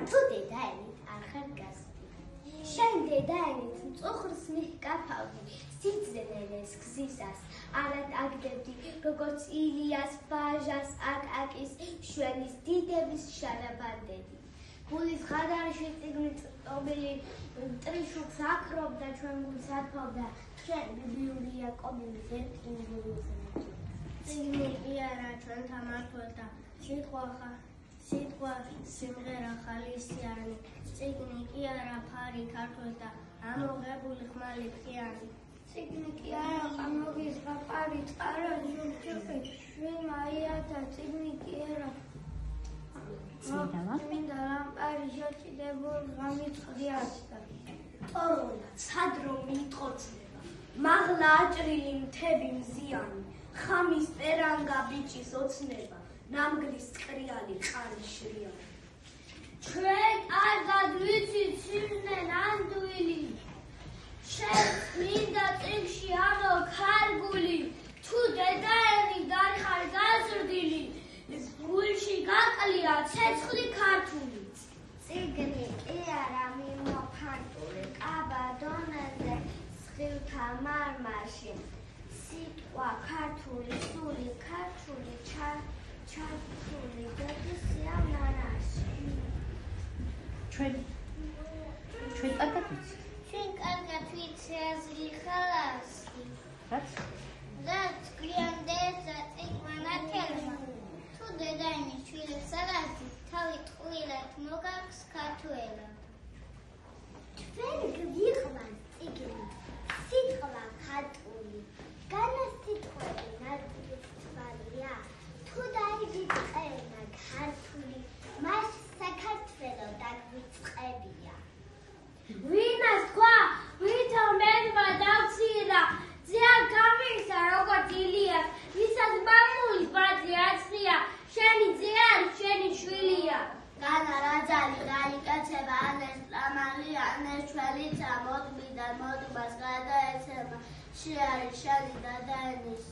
თუ დედაენით არ ხარ გასწრაფი. შენ დედაენით მწუხრს მიჰკაფავდი, სიძნელეს გზისას არად აგდებდი, როგორც ილიას ბაჟას აკაკის შვენის დიდების შარაბანდები. გულის ღადარში წიგნით ტობილი ტრიშუქს აკრობდა, ჩვენ გულს ათმობდა, ჩვენ ბიბლიური აკობილის ერთ ინგურულს. წიგნი კი არა ჩვენთა მართველთა, სიტყვა სიმღერა ხალისიანი, წიგნი კი არა ფარი ქართველთა, ამოღებული ხმალი ფხიანი. წიგნი კი არა ყამოგის პაპარი წყარა ჟურჩხი, შვიმაიათა წიგნი კი არა. მინდა ლამპარი შოჭიდებულ ღამით ხდიასდა. ტორონა ცადრო მიტყოცნება, მაღლა აჭრილი მთები მზიანი, ხამის პერანგა ბიჭის ოცნება, ნამგლის წკრიალი ყარი შრიანი. ჩვენ კარგად ვიცით სიმნე ნამდვილი, შენ მინდა წიგნში ამო ქარგული, თუ დედაენი გარხარ გაზრდილი, გულში გაკლია ცეცხლი ქართული. წიგნი კი არა მიმოფანტული, კაბა დონეზე სხივთა მარმარში, სიტყვა ქართული, სული ქართული, ჩართული დედისია ნანაში. ჩვენ კარგად ვიცით. ჩვენ კარგად ვიცი აზრი ხალასი. რაც გვიანდება წიგნმა ნათელმა, თუ დედაენის შვილებს ალაზი, თავი ტყუილად მოგაქვს ქართველა. ჩვენ გვიყვანს წიგნი, სიტყვა ქართული, განასიტყვები ნაძვის თვალია, თუ დაიბიწყენა ქართული, მას საქართველო დაგვიწყებია. ვინას თქვა, ვითომ მენმა დავცირა, ძია გამისა როგორც ილიას, ვისაც მამულის ბაძი აცნია, შენი ძია არის შენი შვილია. განა რაძალი გაიკაცება, ანეს წამალი, ანეს ჩველიცა, მოდმიდან მოდმას გადაეცემა, შე არის შენი დადაენის